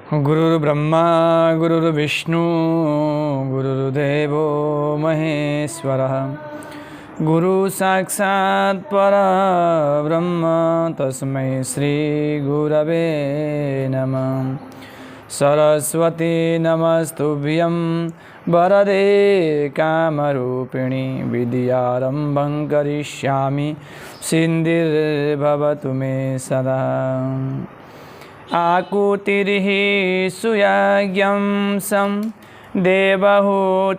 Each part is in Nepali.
गुरुर्ब्रह्मा गुरुर्विष्णु गुरुर्देवो महेश्वरः गुरु साक्षात् परब्रह्म तस्मै श्री गुरवे नमः। सरस्वती नमस्तुभ्यं वरदे कामरूपिणि विद्यारम्भं करिष्यामि सिद्धिर्भवतु मे सदा। आकुतिर्हि सुयाज्ञं सं देवहूतिर्नवात्मजः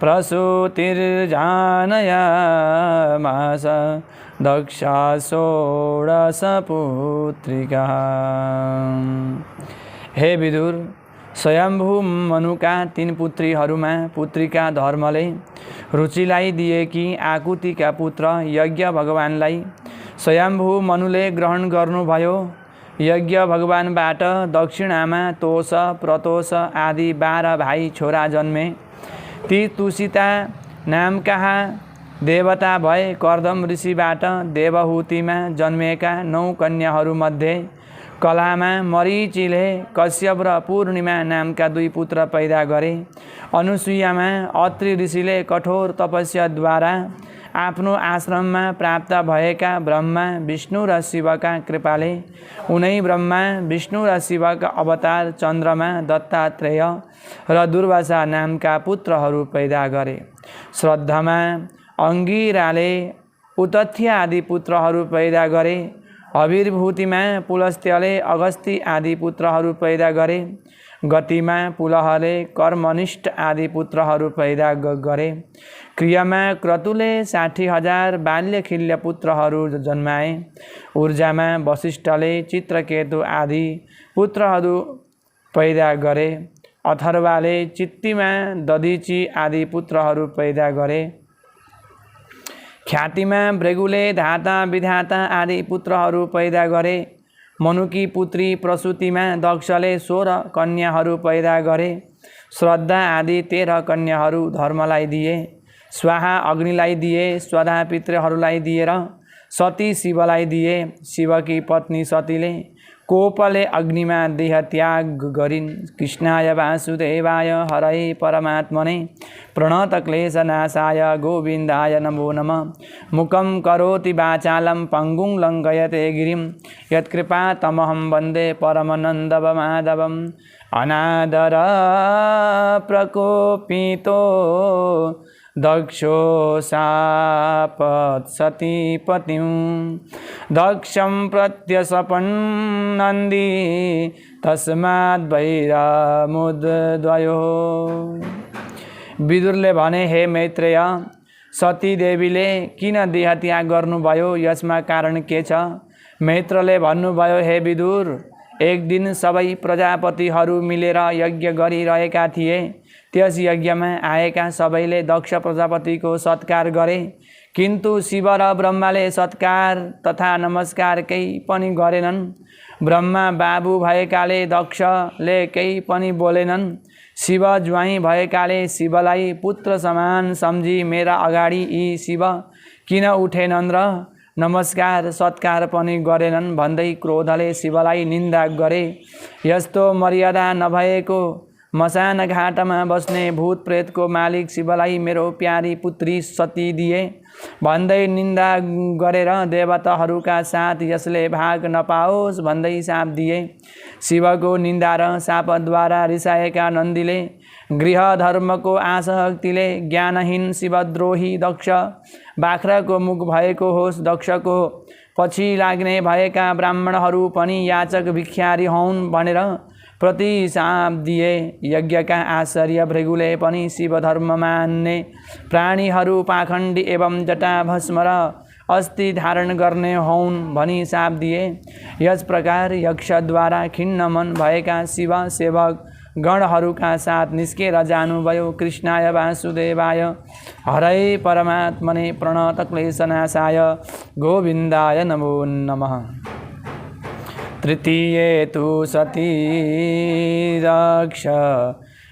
प्रसूतिर्जानयामास दक्षा षोडशपुत्रिका। हे विदुर, स्वयंभू मनुका तीन पुत्रीहरूमा पुत्रिका धर्मले रुचिलाई दिएकी आकुतिका पुत्र यज्ञ भगवानलाई स्वयंभू मनुले ग्रहण गर्नुभयो। यज्ञ भगवानबाट दक्षिणामा तोष प्रतोष आदि 12 भाइ छोरा जन्मे। ती तुसिता नामका देवता भए। कर्दम ऋषिबाट देवहूतिमा जन्मेका 9 कन्याहरूमध्ये कलामा मरीचिले कश्यप र पूर्णिमा नामका 2 पुत्र पैदा गरे। अनुसुयामा अत्रि ऋषिले कठोर तपस्याद्वारा आफ्नो आश्रममा प्राप्त भएका ब्रह्मा विष्णु र शिवका कृपाले उनै ब्रह्मा विष्णु र शिवका अवतार चन्द्रमा दत्तात्रेय र दुर्वासा नामका पुत्रहरू पैदा गरे। श्रद्धमा अंगिराले उतथ्य आदि पुत्रहरू पैदा गरे। अभिर्भूतिमा पुलस्त्यले अगस्ती आदि पुत्रहरू पैदा गरे। गतिमा पुलहले कर्मनिष्ठ आदि पुत्रहरू पैदा गरे। क्रियामा क्रतुले 60,000 बाल्यखिल्य पुत्रहरू जन्माए। ऊर्जामा वशिष्ठले चित्रकेतु आदि पुत्रहरू पैदा गरे। अथर्वाले चित्तीमा दधिची आदि पुत्रहरू पैदा गरे। ख्यातिमा भृगुले धाता विधाता आदि पुत्रहरू पैदा गरे। मनुकी पुत्री प्रसूतिमा दक्षले 16 कन्याहरू पैदा गरे। श्रद्धा आदि 13 कन्याहरू धर्मलाई दिए। स्वाहा अग्निलाई दिए। स्वधा पितृहरूलाई दिएर सती शिवलाई दिए। शिवकी पत्नी सतीले कोपले अग्निमा देह त्याग गरिन्। कृष्णाय वासुदेवाय हरये परमात्मने प्रणतक्लेशनाशाय गोविन्दाय नमो नमः। मुखं करोति वाचालं पङ्गुं लङ्घयते गिरिं यत्कृपातमहं वन्दे परमानन्दमाधवम्। अनादर प्रकोपितो दक्षो शापत् सतीपतिं दक्षं प्रत्यशपन्नन्दी तस्माद् वैरमुद्वयो। विदुरले भने, हे मैत्रेय, सती देवीले किन देहत्याग गर्नुभयो, यसमा कारण के छ? मैत्रले भन्नुभयो, हे विदुर, एक दिन सबै प्रजापतिहरू मिलेर यज्ञ गरिरहेका थिए। त्यस यज्ञमा आएका सबैले दक्ष प्रजापतिको सत्कार गरे, किन्तु शिव र ब्रह्माले सत्कार तथा नमस्कार केही पनि गरेनन्। ब्रह्मा बाबु भएकाले दक्षले केही पनि बोलेनन्। शिव ज्वाइँ भएकाले शिवलाई पुत्र समान सम्झी मेरा अगाडि यी शिव किन उठेनन् र नमस्कार सत्कार पनि गरेनन् भन्दै क्रोधले शिवलाई निन्दा गरे। यस्तो मर्यादा नभएको मसान घाटमा बस्ने भूत प्रेतको मालिक शिवलाई मेरो प्यारी पुत्री सती दिए भन्दै निन्दा गरेर देवताहरूका साथ यसले भाग नपाओस् भन्दै शाप दिए। शिवको निन्दा र शापद्वारा रिसाएका नन्दीले गृह धर्मको आसक्तिले ज्ञानहीन शिवद्रोही दक्ष बाख्राको मुख भएको होस्। दक्षको पछि लाग्ने भएका ब्राह्मणहरू पनि याचक भिक्षारी हुन् भनेर प्रतिशाप दिए। यज्ञका आचार्य भृगुले पनि शिव धर्म मान्ने प्राणीहरू पाखण्डी एवं जटा भस्म र अस्थि धारण गर्ने हुन् भनी शाप दिए। यस प्रकार यक्षद्वारा खिन्न मन भएका शिव सेवक गणहरूका साथ निस्केर जानुभयो। कृष्णाय वासुदेवाय हरये परमात्मने प्रणतक्लेशनाशाय गोविन्दाय नमो नमः। तृतीये तु सती दक्ष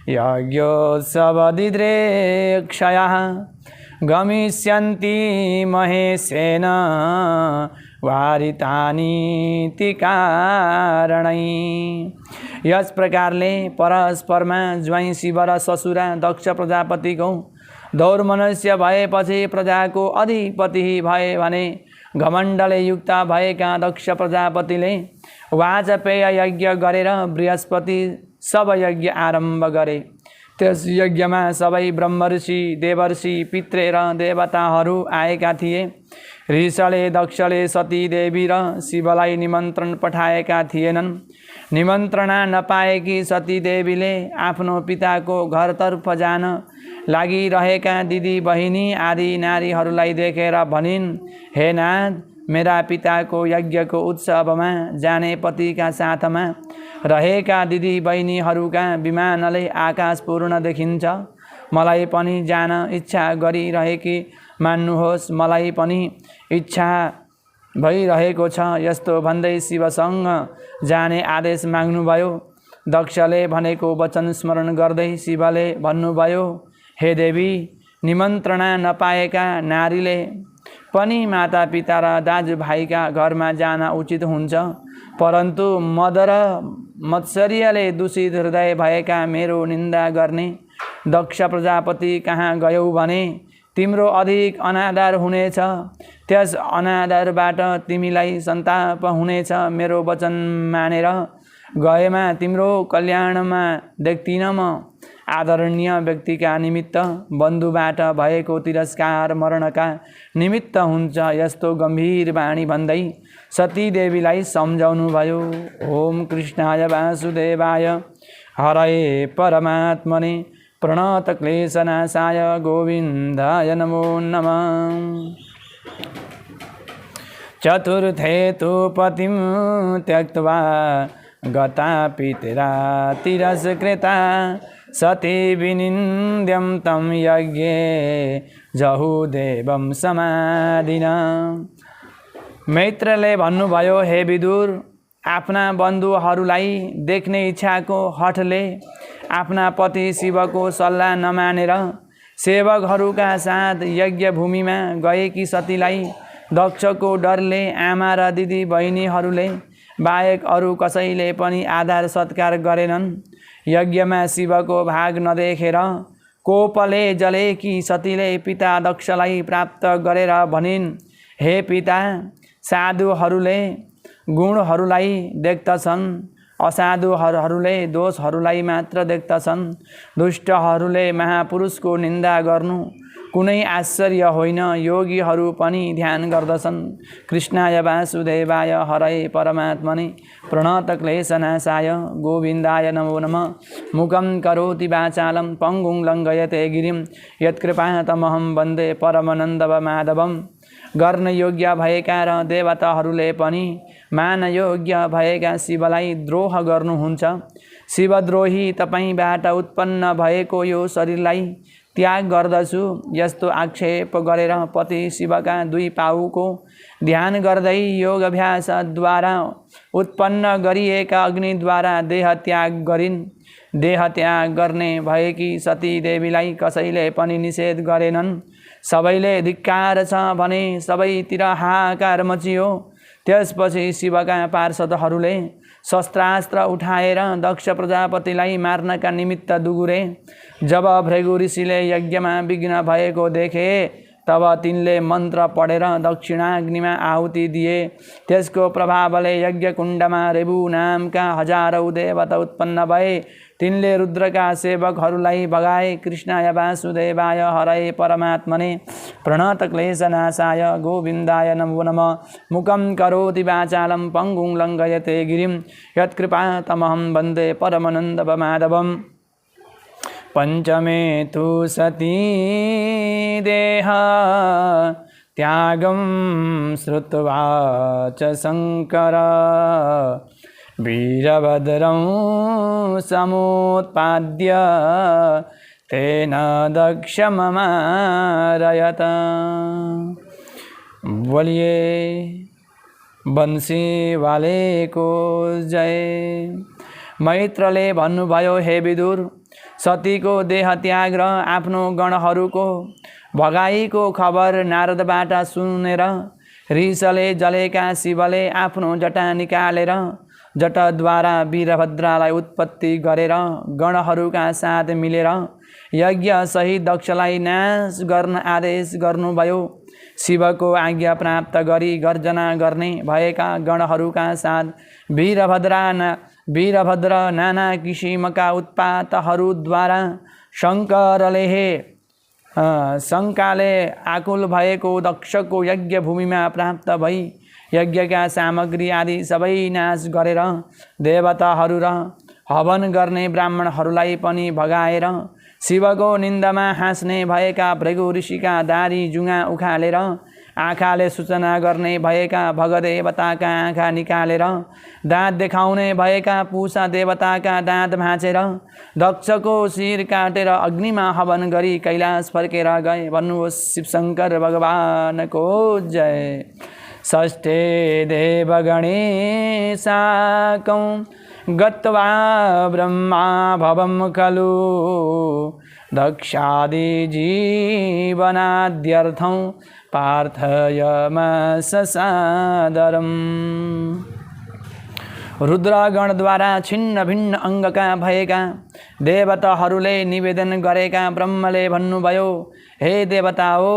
यज्ञोत्सवदिद्रे क्षयः गमिष्यन्ति महेशेन वारितानि ती कारणै। यस प्रकारले परस्परमा ज्वाइँ शिव र ससुरा दक्ष प्रजापतिको दौर मनुष्य भएपछि प्रजाको अधिपति भए भने घमण्डले युक्त भएका दक्ष प्रजापतिले वाजपेय यज्ञ गरेर बृहस्पति सब यज्ञ आरम्भ गरे। त्यस यज्ञमा सबै ब्रह्मर्षि देवर्षि पितृ र देवताहरू आएका थिए। ऋषले दक्षले सती देवी र शिवलाई निमन्त्रण पठाएका थिएनन्। निमन्त्रणा नपाएकी सती देवीले आफ्नो पिताको घरतर्फ जान लागिरहेका दिदी बहिनी आदि नारीहरूलाई देखेर भनिन्, हे नाथ, मेरा पिताको यज्ञको उत्सवमा जाने पतिका साथमा रहेका दिदी बहिनीहरूका विमानले आकाश पूर्ण देखिन्छ। मलाई पनि जान इच्छा गरिरहेकी मान्नुहोस्, मलाई पनि इच्छा भइरहेको छ। यस्तो भन्दै शिवसँग जाने आदेश माग्नुभयो। दक्षले भनेको वचन स्मरण गर्दै शिवले भन्नुभयो, हे देवी, निमन्त्रणा नपाएका नारीले पनि मातापिता र दाजुभाइका घरमा जान उचित हुन्छ। परन्तु मद र मत्सर्यले दूषित हृदय भएका मेरो निन्दा गर्ने दक्ष प्रजापति कहाँ गयौ भने तिम्रो अधिक अनादर हुनेछ। त्यस अनादरबाट तिमीलाई सन्ताप हुनेछ। मेरो वचन मानेर गएमा तिम्रो कल्याणमा देख्दिन म। आदरणीय व्यक्तिका निमित्त बन्धुबाट भएको तिरस्कार मरणका निमित्त हुन्छ। यस्तो गम्भीर बाणी भन्दै सती देवीलाई सम्झाउनु भयो। ओम कृष्णाय वासुदेवाय हरये परमात्मने प्रणतक्लेशनाशाय गोविन्दाय नमो नमः। चतुर्थे तु पतिं त्यक्त्वा गता पितरा तिरस्कृता सती विनिन्द्यं तं यज्ञे जहुदेवं समाधिना। मैत्रले भन्नुभयो, हे विदुर, आफ्ना बन्धुहरूलाई देख्ने इच्छाको हठले आफ्ना पति शिवको सल्लाह नमानेर सेवकहरूका साथ यज्ञ भूमिमा गएकी सतीलाई दक्षको डरले आमा र दिदी बहिनीहरूले बाहेक अरू कसैले पनि आदर सत्कार गरेनन्। यज्ञमा शिवको भाग नदेखेर कोपले जलेकी सतीले पिता दक्षलाई प्राप्त गरेर भनिन्, हे पिता, साधुहरूले गुणहरूलाई देख्दछन्, असाधुहरूले दोषहरूलाई मात्र देख्दछन्। दुष्टहरूले महापुरुषको निन्दा गर्नु कुनै आश्चर्य होइन, योगीहरू पनि ध्यान गर्दछन्। कृष्णाय वासुदेवाय हरये परमात्मने प्रणतक्लेशनाशाय गोविन्दाय नमो नमः। मुखं करोति वाचालं पङ्गुं लङ्घयते गिरिं यत्कृपातमहं वन्दे परमानन्दमाधवम्। गर्न योग्य भएका र देवताहरूले पनि मान योग्य भएका शिवलाई द्रोह गर्नुहुन्छ। शिवद्रोही तपाईबाट उत्पन्न भएको यो शरीरलाई त्याग गर्दछु। यस्तो आक्षेप गरेर पति शिवका दुई पाउको ध्यान गर्दै योग अभ्यासद्वारा उत्पन्न गरिएका अग्निद्वारा देह त्याग गरिन्। देह त्याग गर्ने भएकी सती देवीलाई कसैले पनि निषेध गरेनन्। सबैले धिक्कार छ भने सबैतिर हाहाकार मचियो। त्यसपछि शिवका पार्षदहरूले शस्त्रास्त्र उठाएर दक्ष प्रजापतिलाई मार्नका निमित्त दुगुरे। जब भृगु ऋषिले यज्ञमा विघ्न भएको देखे तब तिनले मन्त्र पढेर दक्षिणाग्निमा आहुति दिए। त्यसको प्रभावले यज्ञकुण्डमा रेबु नामका हजारौं देवता उत्पन्न भए। तिनले रुद्रका सेवकहरूलाई भगाए। कृष्णाय वासुदेवाय हरये परमात्मने प्रणतक्लेशनाशाय गोविन्दाय नमो नमः। मुखं करोति वाचालं पङ्गुं लङ्घयते गिरिं यत्कृपातमहं वन्दे परमानन्दमाधवम्। पंचमे तु सती देह त्यागं श्रुत्वा च शङ्कर वीरभद्रं समुत्पाद्य तेन दक्षममारयत। बोलिए बंसी वाले को जय। मैत्रले भन्नुभयो, हे विदुर, सतीको देह त्याग र आफ्नो गणहरूको भगाईको खबर नारदबाट सुनेर रिसले जलेका शिवले आफ्नो जटा निकालेर जटाद्वारा वीरभद्रलाई उत्पत्ति गरेर गणहरूका साथ मिलेर यज्ञ सहित दक्षलाई नाश गर्न आदेश गर्नुभयो। शिवको आज्ञा प्राप्त गरी गर्जना गर्ने भएका गणहरूका साथ वीरभद्र नाना किसिमका उत्पातहरूद्वारा शङ्काले आकुल भएको दक्षको यज्ञ भूमिमा प्राप्त भई यज्ञका सामग्री आदि सबै नाश गरेर देवताहरू र हवन गर्ने ब्राह्मणहरूलाई पनि भगाएर शिवको निन्दामा हाँस्ने भएका भृगु ऋषिका दारी जुङ्गा उखालेर आँखाले सूचना गर्ने भएका भगदेवताका आँखा निकालेर दाँत देखाउने भएका पूषा देवताका दाँत भाँचेर दक्षको शिर काटेर अग्निमा हवन गरी कैलाश फर्केर गए। भन्नुहोस् शिवशङ्कर भगवानको जय। षष्ठे देवगणे साकं गत्वा ब्रह्मा भवं खलु दक्षादि जीवनाद्यर्थं पार्थयमससादरम्। रुद्रगणद्वारा छिन्न भिन्न अङ्गका भएका देवताहरूले निवेदन गरेका ब्रह्मले भन्नुभयो, हे देवता हो,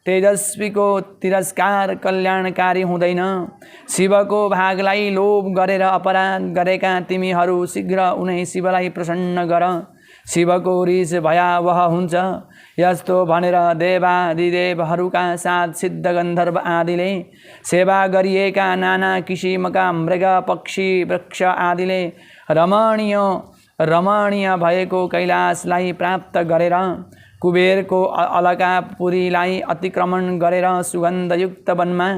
तेजस्वीको तिरस्कार कल्याणकारी हुँदैन। शिवको भागलाई लोभ गरेर अपराध गरेका तिमीहरू शीघ्र उनै शिवलाई प्रसन्न गर, शिवको रिस भयावह हुन्छ। यस्तो भनेर देवादिदेवहरूका साथ सिद्ध गन्धर्व आदिले सेवा गरिएका नाना किसिमका मृग पक्षी वृक्ष आदिले रमणीय भएको कैलाशलाई प्राप्त गरेर कुबेरको अलकापुरीलाई अतिक्रमण गरेर सुगन्धयुक्त वनमा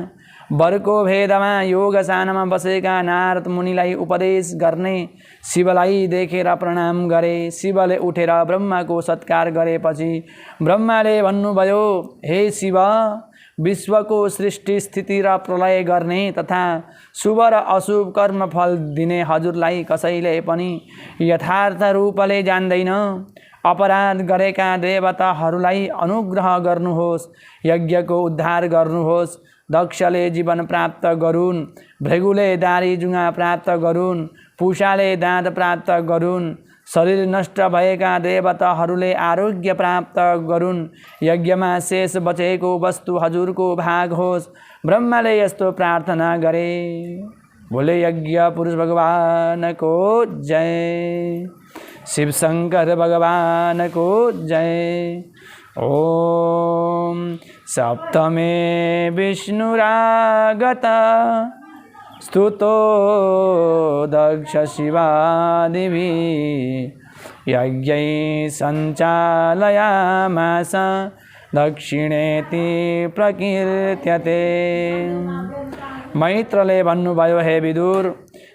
वरको भेदमा योगसानमा बसेका नारद मुनिलाई उपदेश गर्ने शिवलाई देखेर प्रणाम गरे। शिवले उठेर ब्रह्माको सत्कार गरेपछि ब्रह्माले भन्नुभयो, हे शिव, विश्वको सृष्टि स्थिति र प्रलय गर्ने तथा शुभ र अशुभ कर्म फल दिने हजुरलाई कसैले पनि यथार्थ रूपले जान्दैन। अपराध गरेका देवताहरूलाई अनुग्रह गर्नुहोस्, यज्ञको उद्धार गर्नुहोस्। दक्षले जीवन प्राप्त गरून्, भृगुले दारी जुङ्गा प्राप्त गरून्, पूषाले दाँत प्राप्त गरून्, शरीर नष्ट भएका देवताहरूले आरोग्य प्राप्त गरून्, यज्ञमा शेष बचेको वस्तु हजुरको भाग होस्। ब्रह्माले यस्तो प्रार्थना गरे। बोले यज्ञ पुरुष भगवानको जय। शिवशङ्कर भगवानको जय। ओम सप्तमे विष्णुरागत स्तुतो दक्ष शिवादिभिः यज्ञै सञ्चालयामास दक्षिणेति प्रकीर्त्यते। मैत्रले भन्नुभयो, हे विदुर।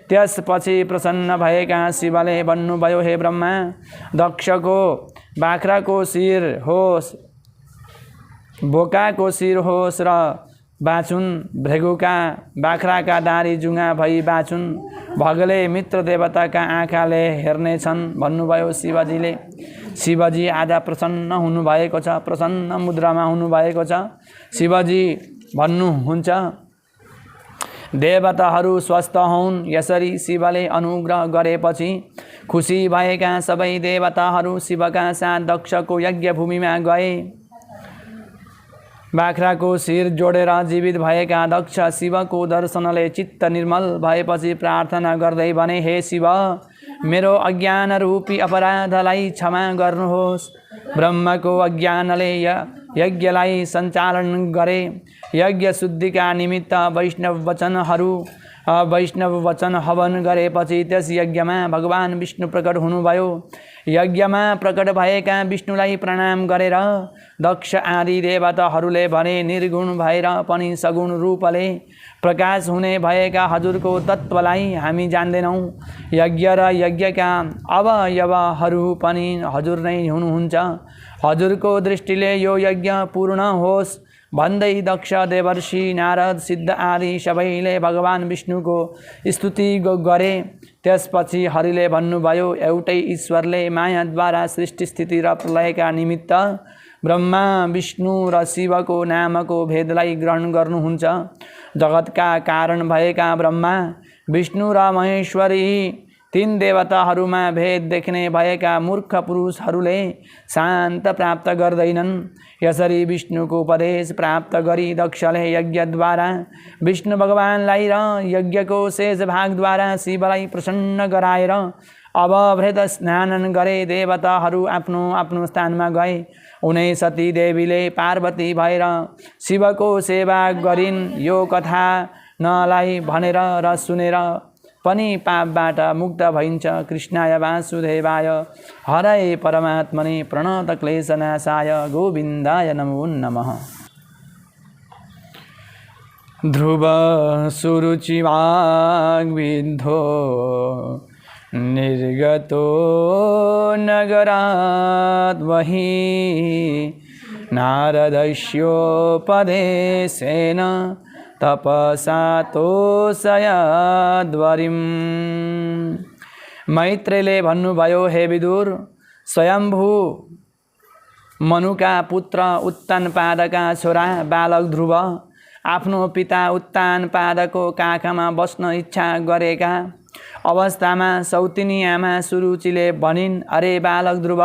त्यसपछि प्रसन्न भएका शिवले भन्नुभयो, हे ब्रह्मा, दक्षको बाख्राको शिर होस्, बोकाको शिर होस् र बाँचुन्, भृगुका बाख्राका दारी जुङ्गा भई बाँचुन्, भगले मित्र देवताका आँखाले हेर्नेछन् भन्नुभयो शिवजीले। शिवजी आज प्रसन्न हुनुभएको छ, प्रसन्न मुद्रामा हुनुभएको छ। शिवजी भन्नुहुन्छ, देवताहरू स्वस्थ हुन्। यसरी शिवले अनुग्रह गरेपछि खुसी भएका सबै देवताहरू शिवका साथ दक्षको यज्ञ भूमिमा गए। बाख्राको शिर जोडेर जीवित भएका दक्ष शिवको दर्शनले चित्त निर्मल भएपछि प्रार्थना गर्दै भने, हे शिव, मेरो अज्ञान रूपी अपराधलाई क्षमा गर्नुहोस्। ब्रह्मको अज्ञानले यज्ञलाई सञ्चालन गरे। यज्ञ शुद्धिका निमित्त वैष्णव वचन हवन गरेपछि त्यस यज्ञमा भगवान विष्णु प्रकट हुनुभयो। यज्ञमा प्रकट भएका विष्णुलाई प्रणाम गरेर दक्ष आदि देवताहरूले भने, निर्गुण भएर पनि सगुण रूपले प्रकाश हुने भएका हजुरको तत्त्वलाई हामी जान्दैनौँ। यज्ञ र यज्ञका अवयवहरू पनि हजुर नै हुनुहुन्छ। हजुरको दृष्टिले यो यज्ञ पूर्ण होस् भन्दै दक्ष, देवर्षि, नारद, सिद्ध आदि सबैले भगवान विष्णुको स्तुति गरे। त्यसपछि हरिले भन्नुभयो, एउटै ईश्वरले मायाद्वारा सृष्टि स्थिति र प्रलयका निमित्त ब्रह्मा विष्णु र शिवको नामको भेदलाई ग्रहण गर्नुहुन्छ। जगतका कारण भएका ब्रह्मा विष्णु र महेश्वरी तीन देवताहरूमा भेद देख्ने भएका मूर्ख पुरुषहरूले शान्त प्राप्त गर्दैनन्। यसरी विष्णुको उपदेश प्राप्त गरी दक्षले यज्ञद्वारा विष्णु भगवानलाई र यज्ञको शेष भागद्वारा शिवलाई प्रसन्न गराएर अब वृत स्नान गरे देवताहरू आफ्नो आफ्नो स्थानमा गए। उनै सती देवीले पार्वती भएर शिवको सेवा गरिन्। यो कथा नलाई भनेर र सुनेर पनि पापबाट मुक्त भइन्छ। कृष्णाय वासुदेवाय हरये परमात्मने प्रणत क्लेशनाशाय गोविन्दाय नमो नमः। ध्रुव सुरुचि वाग्विद्धो निर्गतो नगरात् वही नारदस्योपदेशेन तपसा तोषयद्वरिम्। मैत्रेयले भन्नुभयो, हे विदुर, स्वयम्भू मनुका पुत्र उत्तानपादका छोरा बालक ध्रुव आफ्नो पिता उत्तानपादको काखमा बस्न इच्छा गरेका अवस्थामा सौतिनी आमा सुरुचिले भनिन्, अरे बालक ध्रुव,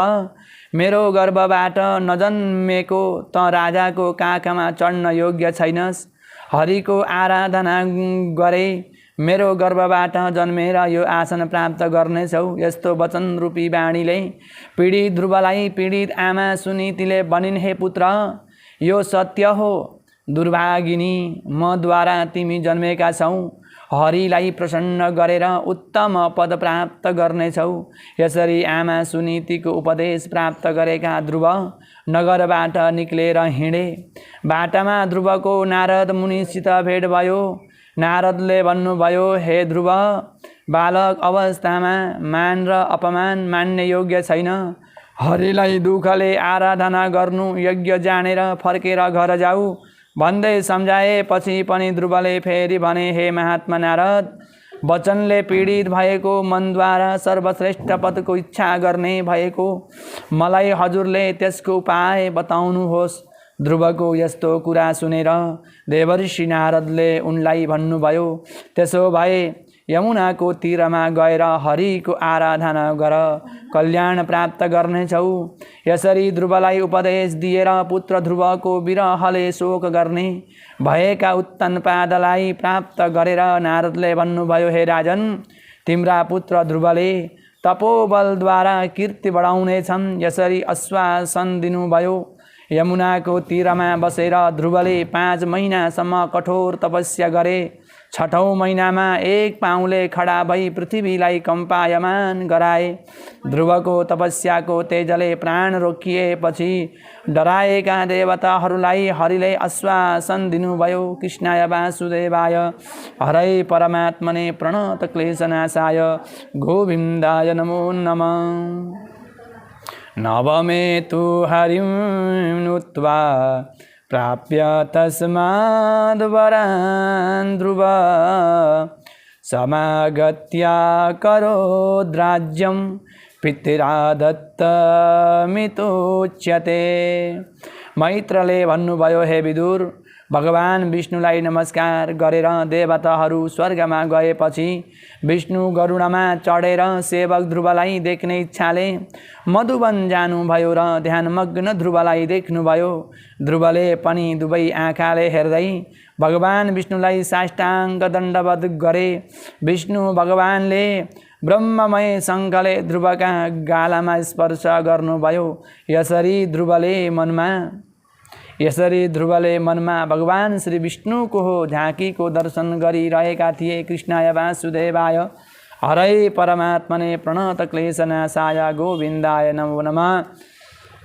मेरो गर्भबाट नजन्मेको त राजाको काखमा चढ्न योग्य छैनस्। हरिको आराधना गरे मेरो गर्भबाट जन्मेर यो आसन प्राप्त गर्नेछौ। यस्तो वचन रूपी वाणीले पीडित ध्रुवलाई पीडित आमा सुनीतिले भनिन्, हे पुत्र, यो सत्य हो। दुर्भागिनी, मद्वारा तिमी जन्मेका छौ। हरिलाई प्रसन्न गरेर उत्तम पद प्राप्त गर्नेछौ। यसरी आमा सुनीतिको उपदेश प्राप्त गरेका ध्रुव नगरबाट निक्लेर हिँडे। बाटामा ध्रुवको नारद मुनिसित भेट भयो। नारदले भन्नुभयो, हे ध्रुव, बालक अवस्थामा मान र अपमान मान्ने योग्य छैन। हरिलाई दुःखले आराधना गर्नु यज्ञ जानेर फर्केर घर जाऊ भन्दै सम्झाएपछि पनि ध्रुवले फेरि भने, हे महात्मा नारद, वचनले पीडित भएको मनद्वारा सर्वश्रेष्ठ पदको इच्छा गर्ने भएको मलाई हजुरले त्यसको उपाय बताउनुहोस्। ध्रुवको यस्तो कुरा सुनेर देवर्षि नारदले उनलाई भन्नुभयो, त्यसो भए यमुनाको तीरमा गएर हरिको आराधना गर, कल्याण प्राप्त गर्नेछौ। यसरी ध्रुवलाई उपदेश दिएर पुत्र ध्रुवको विरहले शोक गर्ने भएका उत्तानपादलाई प्राप्त गरेर नारदले भन्नुभयो, हे राजन, तिम्रा पुत्र ध्रुवले तपोबलद्वारा कीर्ति बढाउनेछन्। यसरी आश्वासन दिनुभयो। यमुनाको तीरमा बसेर ध्रुवले 5 महिनासम्म कठोर तपस्या गरे। 6औं महिनामा एक पाउले खडा भई पृथ्वीलाई कम्पायमान गराए। ध्रुवको तपस्याको तेजले प्राण रोकिएपछि डराएका देवताहरूलाई हरिले आश्वासन दिनुभयो। कृष्णाय वासुदेवाय हरये परमात्मने प्रणत क्लेशनाशाय गोविन्दाय नमो नमः। नवमे तु हरिं नुत्वा प्राप्य तस्माद्वरान् ध्रुव समागत्या करोद्राज्यं पितरा दत्तमितोच्यते। मैत्रले भन्नुभयो, हे विदुर, भगवान विष्णुलाई नमस्कार गरेर देवताहरू स्वर्गमा गएपछि विष्णु गरुडमा चढेर सेवक ध्रुवलाई देख्ने इच्छाले मधुवन जानुभयो र ध्यानमग्न ध्रुवलाई देख्नुभयो। ध्रुवले पनि दुवै आँखाले हेर्दै भगवान विष्णुलाई साष्टाङ्ग दण्डवत गरे। विष्णु भगवानले ब्रह्ममय शङ्खले ध्रुवका गालामा स्पर्श गर्नुभयो। यसरी ध्रुवले मनमा भगवान श्री विष्णुको झाँकीको दर्शन गरिरहेका थिए। कृष्णाय वासुदेवाय हरये परमात्मने प्रणत क्लेशनाशाय गोविन्दाय नमो नमः।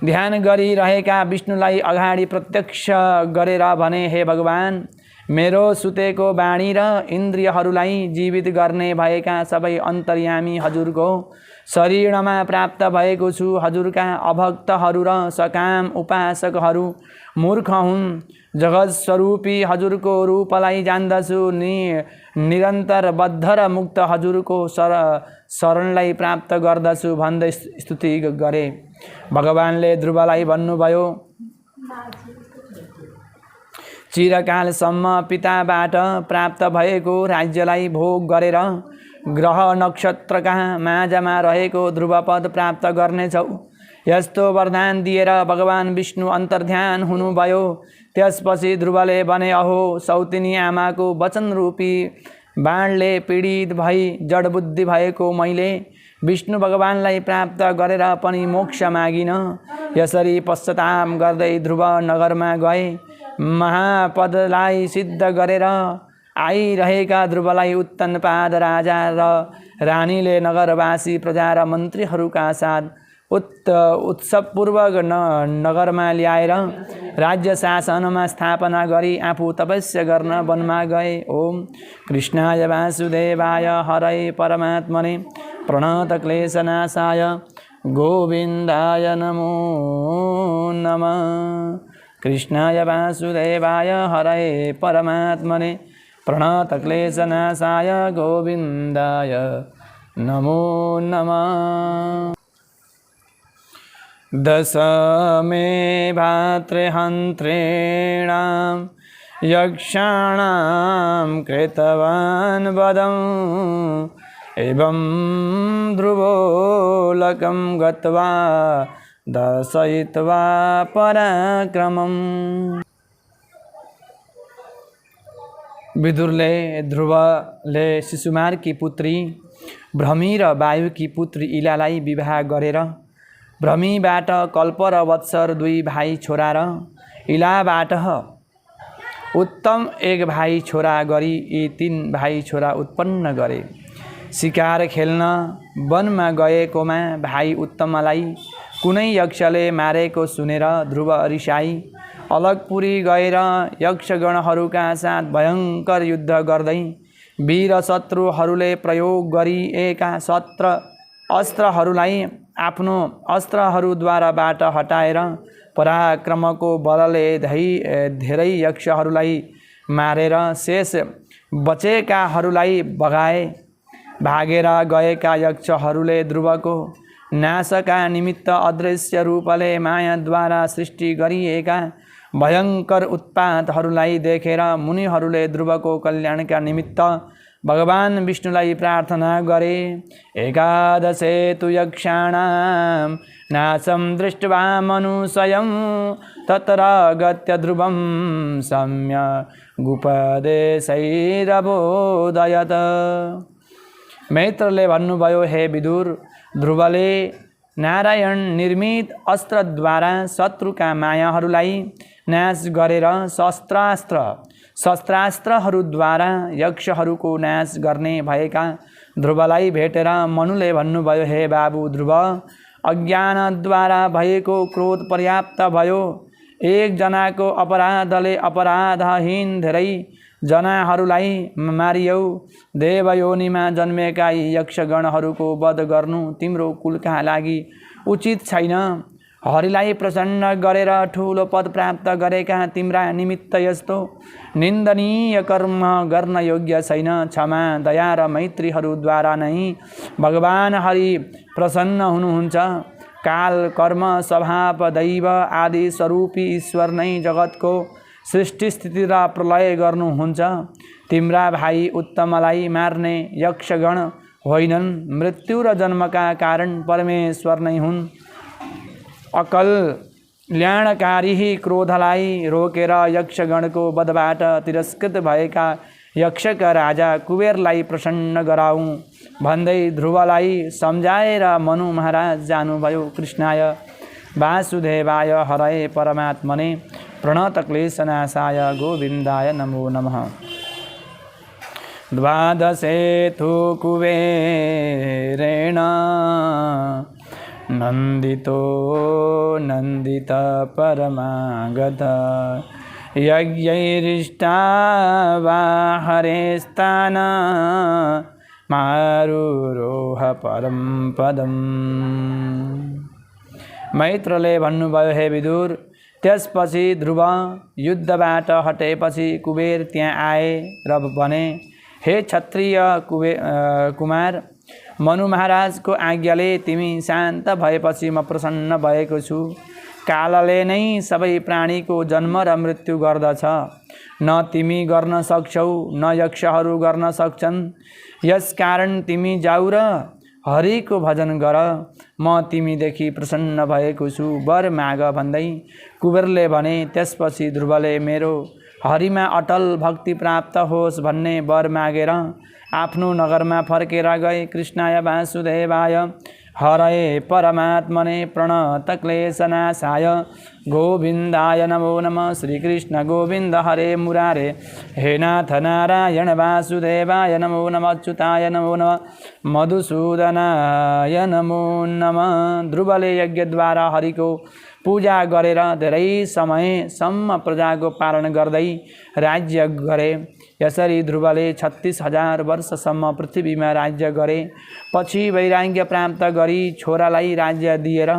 ध्यान गरिरहेका विष्णुलाई अगाडि प्रत्यक्ष गरेर भने, हे भगवान, मेरो सुतेको वाणी र इन्द्रियहरूलाई जीवित गर्ने भएका सबै अन्तर्यामी हजुरको शरीरमा प्राप्त भएको छु। हजुरका अभक्तहरू र सकाम उपासकहरू मूर्ख हुन्। जगत स्वरूपी हजुरको रूपलाई जान्दछु। निरन्तर बद्ध र मुक्त हजुरको शरणलाई प्राप्त गर्दछु भन्दै स्तुति गरे। भगवानले ध्रुवलाई भन्नुभयो, चिरकालसम्म पिताबाट प्राप्त भएको राज्यलाई भोग गरेर ग्रह नक्षत्रका माझमा रहेको ध्रुवपद प्राप्त गर्नेछौ। यस्तो वरदान दिएर भगवान विष्णु अन्तर्ध्यान हुनुभयो। त्यसपछि ध्रुवले भने, अहो सौतिनी आमाको वचनरूपी बाणले पीडित भई जडबुद्धि भएको मैले विष्णु भगवानलाई प्राप्त गरेर पनि मोक्ष मागिन। यसरी पश्चाताप गर्दै ध्रुव नगरमा गए। महापदलाई सिद्ध गरेर आइरहेका ध्रुवलाई उत्तनपाद राजा र रानीले नगरवासी प्रजा र मन्त्रीहरूका साथ उत्सवपूर्वक नगरमा ल्याएर राज्य शासनमा स्थापना गरी आफू तपस्या गर्न वनमा गए। ओम कृष्णाय वासुदेवाय हरये परमात्मने प्रणतक्लेशनाशाय गोविन्दाय नमो नमः। कृष्णाय वासुदेवाय हरये परमात्मने प्रणतक्लेशनाशाय गोविन्दाय नमो नमः। दश मे भातृहन्त्रेणां यक्षाणां कृतवान् वधम् एवं ध्रुवोलकं गत्वा दर्शयित्वा पराक्रमम्। विदुरले ध्रुवले शिशुमारकी पुत्री भ्रमी र वायुकी पुत्री इलालाई विवाह गरेर भ्रमीबाट कल्प र वत्सर दुई भाइ छोरा र इलाबाट उत्तम एक भाइ छोरा गरी यी तीन भाइ छोरा उत्पन्न गरे। शिकार खेल्न वनमा गएकोमा भाइ उत्तमलाई कुनै यक्षले मारेको सुनेर ध्रुव रिसाई अलगपुरी गएर यक्षगणहरूका साथ भयङ्कर युद्ध गर्दै वीर शत्रुहरूले प्रयोग गरिएका अस्त्रहरूलाई आफ्नो अस्त्रहरूद्वाराबाट हटाएर पराक्रमको बलले धेरै यक्षहरूलाई मारेर शेष बचेकाहरूलाई भगाए। भागेर गएका यक्षहरूले ध्रुवको नाशका निमित्त अदृश्य रूपले मायाद्वारा सृष्टि गरिएका भयङ्कर उत्पातहरूलाई देखेर मुनिहरूले ध्रुवको कल्याणका निमित्त भगवान विष्णुलाई प्रार्थना गरे। एकादशे तु यक्षाणां नाशं दृष्ट्वा मनुष्यं तत्र गत्य ध्रुवं सम्यगुपदेशैरबोधयत्। मैत्रले भन्नुभयो, हे विदुर, ध्रुवले नारायण निर्मित अस्त्रद्वारा शत्रुका मायाहरूलाई नाश गरेर शस्त्रास्त्रहरूद्वारा यक्षहरूको नाश गर्ने भएका ध्रुवलाई भेटेर मनुले भन्नुभयो, हे बाबु ध्रुव, अज्ञानद्वारा भएको क्रोध पर्याप्त भयो। एकजनाको अपराधले अपराधहीन धेरै जनाहरूलाई मारियौ। देवयोनिमा जन्मेका यक्षगणहरूको वध गर्नु तिम्रो कुलका लागि उचित छैन। हरिलाई प्रसन्न गरेर ठुलो पद प्राप्त गरेका तिम्रा निमित्त यस्तो निन्दनीय कर्म गर्न योग्य छैन। क्षमा, दया र मैत्रीहरूद्वारा नै भगवान हरि प्रसन्न हुनुहुन्छ। काल, कर्म, स्वभाव, दैव आदि स्वरूपी ईश्वर नै जगतको सृष्टि, स्थिति र प्रलय गर्नुहुन्छ। तिम्रा भाइ उत्तमलाई मार्ने यक्षगण होइनन्, मृत्यु र जन्मका कारण परमेश्वर नै हुन्। अकल्याणकारी क्रोधलाई रोकेर यक्षगणको वधबाट तिरस्कृत भएका यक्षका राजा कुबेरलाई प्रसन्न गराउँ भन्दै ध्रुवलाई सम्झाएर मनु महाराज जानुभयो। कृष्णाय वासुदेवाय हरये परमात्मने प्रणतक्लेशनाशाय गोविन्दाय नमो नमः। द्वादशे तु कुबेरेण नन्दितो नन्दित परमागत यज्ञैरिष्टा वा हरेस्तान मारुरोह परम पदम्। मैत्रले भन्नुभयो, हे विदुर, त्यसपछि ध्रुव युद्धबाट हटेपछि कुबेर त्यहाँ आए र भने, हे क्षत्रिय कुमार, मनु महाराजको आज्ञाले तिमी शान्त भएपछि म प्रसन्न भएको छु। कालले नै सबै प्राणीको जन्म र मृत्यु गर्दछ, न तिमी गर्न सक्छौ न यक्षहरू गर्न सक्छन्। यसकारण तिमी जाऊ र हरिको भजन गर, म तिमीदेखि प्रसन्न भएको छु। वर माग भन्दै कुबेरले भने। त्यसपछि ध्रुवले मेरो हरिमा अटल भक्ति प्राप्त होस् भन्ने वर मागेर आफ्नो नगरमा फर्केर गए। कृष्णाय वासुदेवाय हरये परमात्मने प्रणतक्लेशनाशाय गोविन्दाय नमो नमः। श्रीकृष्ण गोविन्द हरे मुरारे, हे नाथ नारायण वासुदेवाय नमो नमः। अच्युताय नमो नमः, मधुसूदनाय नमो नमः। ध्रुवले यज्ञद्वारा हरिको पूजा गरेर धेरै समयसम्म प्रजाको पालन गर्दै राज्य गरे। यसरी ध्रुवले 36,000 वर्षसम्म पृथ्वीमा राज्य गरे। पछि वैराग्य प्राप्त गरी छोरालाई राज्य दिएर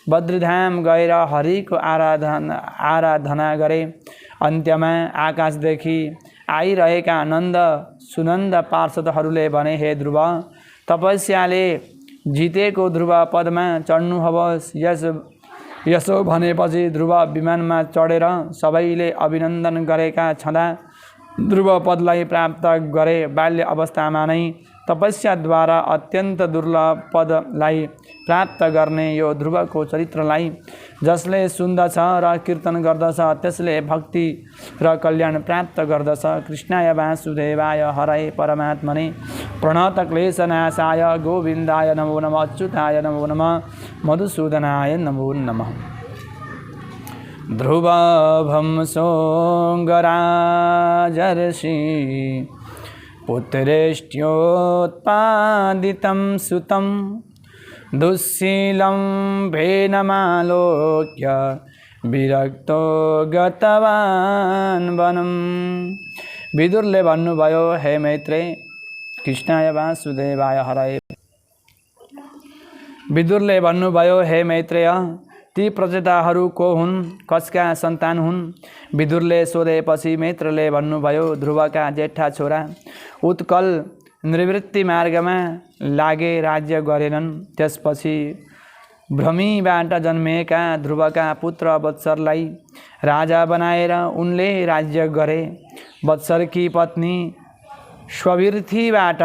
बद्रीधाम गएर हरिको आराधना गरे। अन्त्यमा आकाशदेखि आइरहेका नन्द सुनन्द पार्षदहरूले भने, हे ध्रुव, तपस्याले जितेको ध्रुव पदमा चढ्नुहोस्। यसो भनेपछि ध्रुव विमानमा चढेर सबैले अभिनन्दन गरेका छँदा ध्रुव पदलाई प्राप्त गरे। बाल्य अवस्थामा नै तपस्याद्वारा अत्यन्त दुर्लभ पदलाई प्राप्त गर्ने यो ध्रुवको चरित्रलाई जसले सुन्दछ र कीर्तन गर्दछ त्यसले भक्ति र कल्याण प्राप्त गर्दछ। कृष्णाय वासुदेवाय हरये परमात्मने प्रणतक्लेशनाशाय गोविन्दाय नमो नमः। अच्युताय नमो नमः, मधुसूदनाय नमो नमः। ध्रुवभंसो गराजर्षि पुत्रेष्ट्योत्पादितं सुतं दुःशीलं भेनमालोक्य विरक्तो गतवान् वनम्। विदुरले भन्नुभयो, हे मैत्रेय, कृष्णाय वासुदेवाय हरये। विदुरले भन्नुभयो, हे मैत्रेय, ती प्रजेताहरू को हुन्, कसका सन्तान हुन्? विदुरले सोधेपछि मैत्रले भन्नुभयो, ध्रुवका जेठा छोरा उत्कल निवृत्ति मार्गमा लागे राज्य गरेनन्। त्यसपछि भ्रमीबाट जन्मेका ध्रुवका पुत्र वत्सरलाई राजा बनाएर उनले राज्य गरे। वत्सरकी पत्नी स्वभिर्थीबाट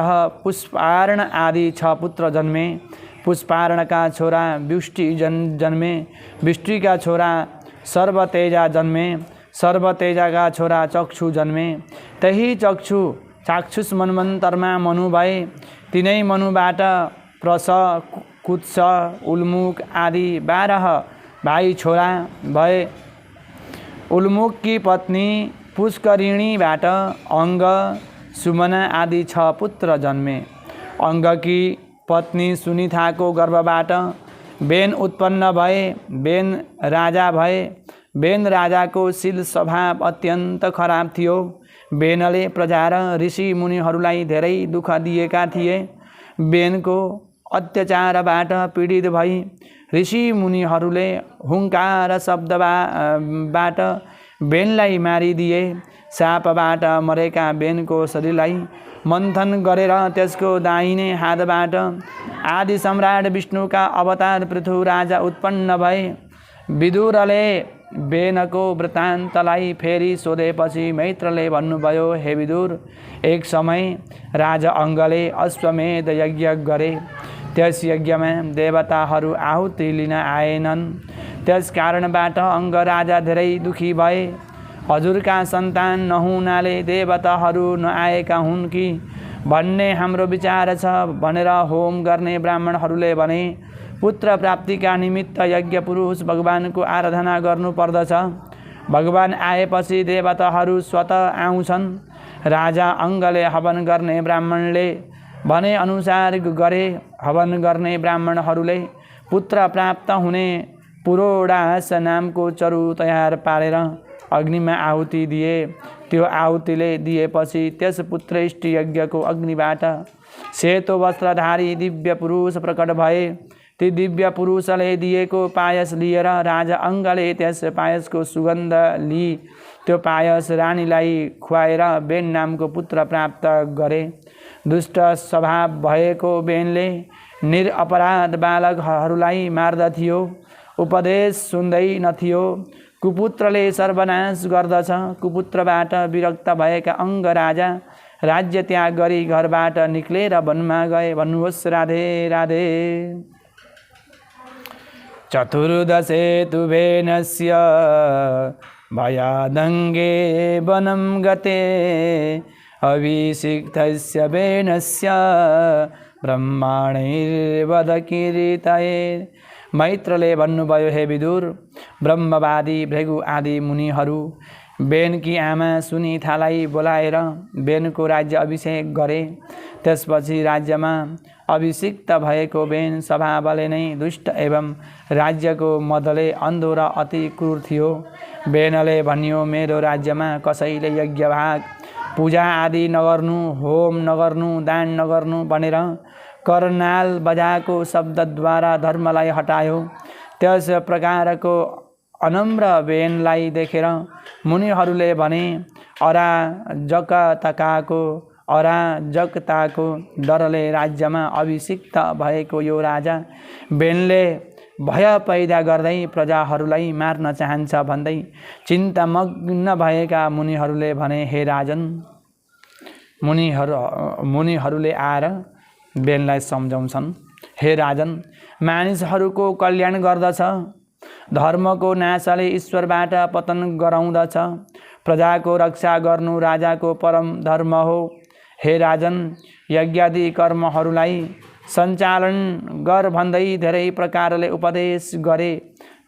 पुष्पार्ण आदि 6 पुत्र जन्मे। पुष्पार्णका छोरा व्युष्टि जन्मे। व्युष्टिका छोरा सर्वतेजा जन्मे। सर्वतेजाका छोरा चक्षु जन्मे। त्यही चाक्षुष मन्वन्तरमा मनु भए। तिनै मनुबाट प्रस, कुत्स, उल्मुक आदि 12 भाइ छोरा भए। उल्मुककी पत्नी पुष्करिणीबाट अङ्ग, सुमना आदि 6 पुत्र जन्मे। अङ्गकी पत्नी सुनिथाको गर्भबाट बेन उत्पन्न भए। बेन राजा भए। बेन राजाको शील स्वभाव अत्यन्त खराब थियो। बेनले प्रजा र ऋषि मुनिहरूलाई धेरै दुःख दिएका थिए। बेनको अत्याचारबाट पीडित भई ऋषि मुनिहरूले हुङ्कार शब्दबाट बेनलाई मारिदिए। सापबाट मरेका बेनको शरीरलाई मन्थन गरेर त्यसको दाहिने हातबाट आदि सम्राट विष्णुका अवतार पृथु राजा उत्पन्न भए। विदुरले बेनको वृत्तान्तलाई फेरि सोधेपछि मैत्रले भन्नुभयो, हे विदुर, एक समय राजा अङ्गले अश्वमेध यज्ञ गरे। त्यस यज्ञमा देवताहरू आहुति लिन आएनन्। त्यस कारणबाट अङ्ग राजा धेरै दुखी भए। हजुरका सन्तान नहुनाले देवताहरू नआएका हुन् कि भन्ने हाम्रो विचार छ भनेर होम गर्ने ब्राह्मणहरूले भने। पुत्र प्राप्तिका निमित्त यज्ञ पुरुष भगवानको आराधना गर्नुपर्दछ। भगवान आएपछि देवताहरू स्वतः आउँछन्। राजा अङ्गले हवन गर्ने ब्राह्मणले भने अनुसार गरे। हवन गर्ने ब्राह्मणहरूले पुत्र प्राप्त हुने पुरोडास नामको चरु तयार पारेर अग्निमा आहुति दिए। त्यो आहुतिले दिएपछि त्यस पुत्रेष्टि यज्ञको अग्निबाट सेतो वस्त्रधारी दिव्य पुरुष प्रकट भए। ती दिव्य पुरुषले दिएको पायस लिएर राजा अङ्गले त्यस पायसको सुगन्ध लिई त्यो पायस रानीलाई खुवाएर बेन नामको पुत्र प्राप्त गरे। दुष्ट स्वभाव भएको बेनले निरपराध बालकहरूलाई मार्दथ्यो, उपदेश सुन्दै नथियो। कुपुत्रले सर्वनाश गर्दछ। कुपुत्रबाट विरक्त भएका अङ्ग राजा राज्य त्याग गरी घरबाट निक्लेर वनमा गए। भन्नुहोस् राधे राधे। चतुर्दशे तु बेनस्य भयादङ्गे वनं गते अभिषिक्तस्य बेनस्य ब्रह्मणैर्वदकीर्तये। मैत्रले भन्नुभयो, हे विदुर, ब्रह्मवादी भृगु आदि मुनिहरू बेनकी आमा सुनिथालाई बोलाएर बेनको राज्य अभिषेक गरे। त्यसपछि राज्यमा अभिषिक्त भएको बेन स्वभावले नै दुष्ट एवं राज्यको मदले अन्धो र अति क्रूर थियो। बेनले भन्यो, मेरो राज्यमा कसैले यज्ञभाग पूजा आदि नगर्नु, होम नगर्नु, दान नगर्नु भनेर करनाल बजाएको शब्दद्वारा धर्मलाई हटायो। त्यस प्रकारको अनम्र बेनलाई देखेर मुनिहरूले भने, अराजकताको डरले राज्यमा अभिषिक्त भएको यो राजा बेनले भय पैदा गर्दै प्रजाहरूलाई मार्न चाहन्छ भन्दै चिन्तामग्न भएका मुनिहरूले भने, हे राजन। मुनिहरूले आएर बेनलाई सम्झाउँछन्, हे राजन, मानिसहरूको कल्याण गर्दछ, धर्मको नाशले ईश्वरबाट पतन गराउँदछ, प्रजाको रक्षा गर्नु राजाको परम धर्म हो। हे राजन, यज्ञादि कर्महरूलाई सञ्चालन गर भन्दै धेरै प्रकारले उपदेश गरे।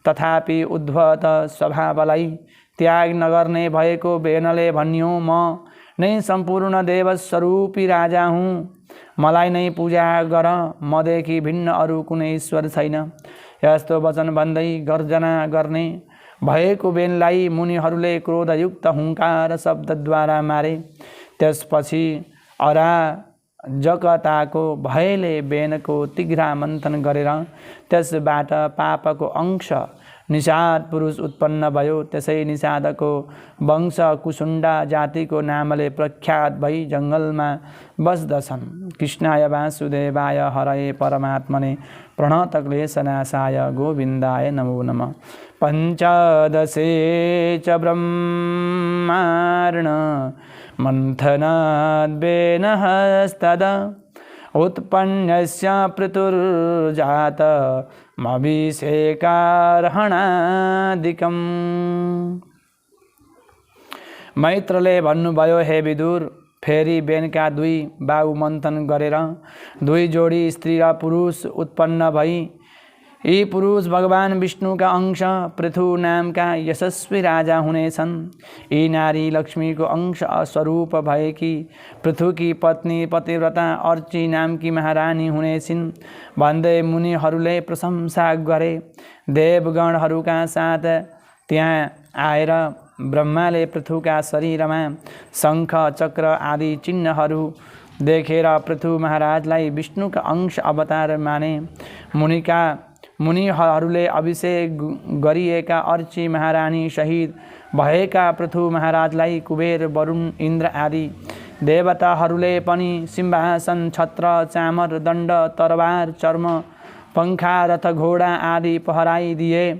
तथापि उद्धत स्वभावलाई त्याग नगर्ने भएको बेनले भन्यो, म नै सम्पूर्ण देवस्वरूपी राजा हुँ, मलाई नै पूजा गर, मदेखि भिन्न अरू कुनै ईश्वर छैन। यस्तो वचन भन्दै गर्जना गर्ने भएको बेनलाई मुनिहरूले क्रोधयुक्त हुङ्कार शब्दद्वारा मारे। त्यसपछि अराजकताको भयले बेनको तिघ्रा मन्थन गरेर त्यसबाट पापको अंश निषाद पुरुष उत्पन्न भयो। त्यसै निषादको वंश कुसुण्डा जातिको नामले प्रख्यात भई जङ्गलमा बस्दछन्। कृष्णाय वासुदेवाय हरये परमात्मने प्रणतक्लेशनाशाय गोविन्दाय नमो नमः। पञ्चदशे च ब्रह्मार्ण मन्थनाद्वेनस्तदा उत्पन्नस्य पृथुर्जात मभिषेकारहणादिकम्। मैत्रले भन्नुभयो, हे विदुर, फेरि बेनका दुई बाहु मन्थन गरेर दुई जोडी स्त्री र पुरुष उत्पन्न भई यी पुरुष भगवान विष्णुका अंश पृथु नामका यशस्वी राजा हुनेछन्। यी नारी लक्ष्मीको अंश स्वरूप भएकी पृथुकी पत्नी पतिव्रता अर्ची नामकी महारानी हुनेछिन् भन्दै मुनिहरूले प्रशंसा गरे। देवगणहरूका साथ त्यहाँ आएर ब्रह्माले पृथुका शरीरमा शङ्ख चक्र आदि चिन्हहरू देखेर पृथु महाराजलाई विष्णुका अंश अवतार माने। मुनिहरूले अभिषेक गरिएका अर्ची महारानी शहीद भएका पृथु महाराजलाई कुबेर वरुण इन्द्र आदि देवताहरूले पनि सिंहासन छत्र चामर दण्ड तरबार चर्म पंखा रथ घोडा आदि पहराइदिए।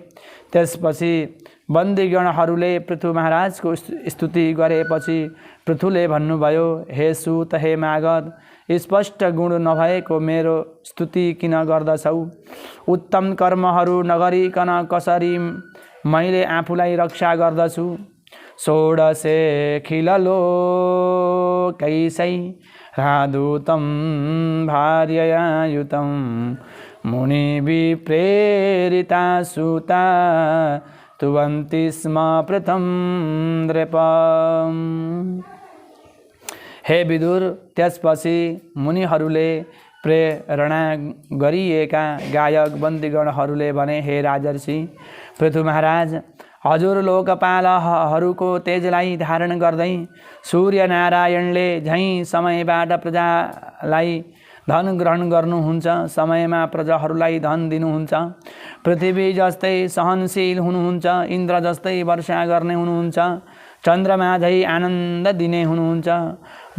त्यसपछि बन्दीगणहरूले पृथु महाराजको स्तुति गरेपछि पृथुले भन्नुभयो, हे सूत, हे मागध, स्पष्ट गुण नभएको मेरो स्तुति किन गर्दछौ? उत्तम कर्महरू नगरिकन कसरी मैले आफूलाई रक्षा गर्दछु? षोडशे खिललोकैसै राधूतं भार्यया युतं मुनिविप्रेरिता सूता तुवन्ति स्म प्रथम नृपम्। हे विदुर, त्यसपछि मुनिहरूले प्रेरणा गरिएका गायक बन्दीगणहरूले भने, हे राजर्षि पृथु महाराज, हजुर लोकपालहरूको तेजलाई धारण गर्दै सूर्य नारायणले झैँ समयबाट प्रजालाई धन ग्रहण गर्नुहुन्छ, समयमा प्रजाहरूलाई धन दिनुहुन्छ, पृथ्वी जस्तै सहनशील हुनुहुन्छ, इन्द्र जस्तै वर्षा गर्ने हुनुहुन्छ, चन्द्रमा झै आनन्द दिने हुनुहुन्छ,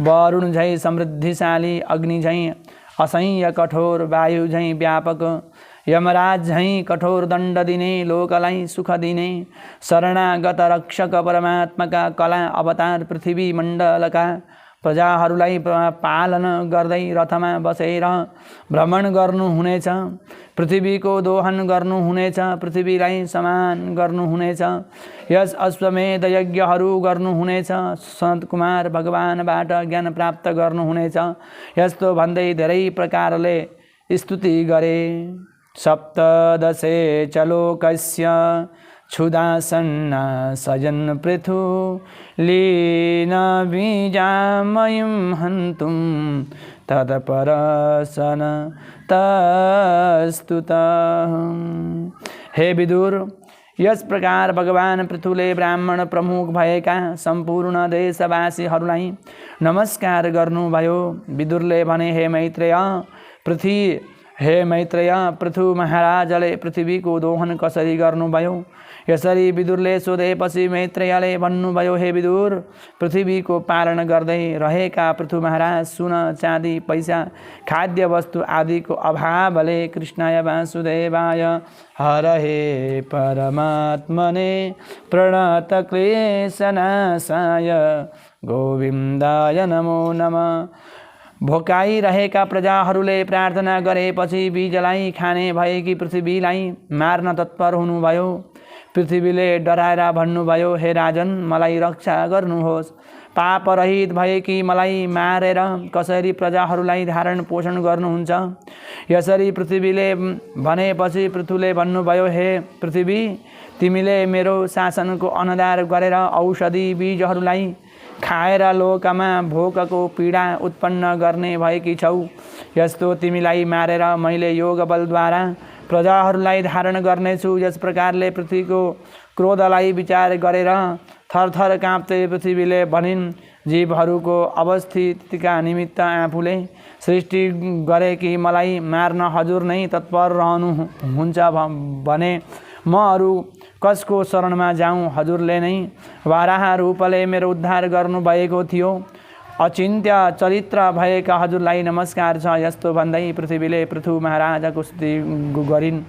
वरुण झै समृद्धिशाली, अग्नि झै असह्य कठोर, वायु झै व्यापक, यमराज झै कठोर दण्ड दिने, लोकलाई सुख दिने, शरणागत रक्षक परमात्माका कला अवतार पृथ्वी मण्डलका प्रजाहरूलाई पालन गर्दै रथमा बसेर भ्रमण गर्नुहुनेछ, पृथ्वीको दोहन गर्नुहुनेछ, पृथ्वीलाई समान गर्नुहुनेछ, यस अश्वमेध यज्ञहरू गर्नुहुनेछ, सनत कुमार भगवानबाट ज्ञान प्राप्त गर्नुहुनेछ। यस्तो भन्दै धेरै प्रकारले स्तुति गरे। सप्तदशे चलोकस्य क्षुदासन्ना सजन पृथु लीन बीजामयं हन्तुं तत्परसन तस्तुतः। हे विदुर, यस प्रकार भगवान पृथुले ब्राह्मण प्रमुख भएका सम्पूर्ण देशवासीहरूलाई नमस्कार गर्नुभयो। विदुरले भने, हे मैत्रेय, पृथु महाराजले पृथ्वीको दोहन कसरी गर्नुभयो? यसरी विदुरले सोधेपछि मैत्रेयले भन्नुभयो, हे विदुर, पृथ्वीको पालन गर्दै रहेका पृथु महाराज सुन, चाँदी, पैसा, खाद्य वस्तु आदिको अभावले कृष्णाय वासुदेवाय हरहे परमात्मने प्रणत क्लेशनाशाय गोविन्दाय नमो नमः। भोकाइरहेका प्रजाहरूले प्रार्थना गरेपछि बीजलाई खाने भएकी पृथ्वीलाई मार्न तत्पर हुनुभयो। पृथ्वीले डराएर भन्नुभयो, हे राजन, मलाई रक्षा गर्नुहोस्। पापरहित भएकी मलाई मारेर कसरी प्रजाहरूलाई धारण पोषण गर्नुहुन्छ? यसरी पृथ्वीले भनेपछि पृथुले भन्नुभयो, हे पृथ्वी, तिमीले मेरो शासनको अनादर गरेर औषधि बीजहरूलाई खाएर लोकमा भोकको पीडा उत्पन्न गर्ने भएकी छौ। यस्तो तिमीलाई मारेर मैले योग बलद्वारा प्रजाहरूलाई धारण गर्नेछु। यस प्रकारले पृथ्वीको क्रोधलाई विचार गरेर थरथर काँप्दै पृथ्वीले भनिन्, जीवहरूको अवस्थितिका निमित्त आफूले सृष्टि गरे कि मलाई मार्न हजुर नै तत्पर रहनुहुन्छ भने म अरू कसको शरणमा जाऊँ? हजुरले नै वाराह रूपले मेरो उद्धार गर्नुभएको थियो। अचिन्त्य चरित्र भएका हजुरलाई नमस्कार छ। यस्तो भन्दै पृथ्वीले पृथु महाराजको स्तुति गरिन्।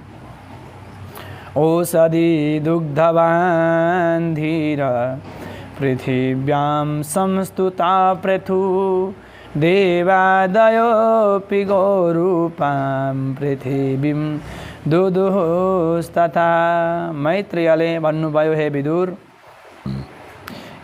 औषधि दुग्धवान् धीर पृथिव्यां संस्तुता पृथु देवादयोऽपि गोरूपां पृथिवीं दुदुहुस्तथा। मैत्रेयले भन्नुभयो, हे विदुर,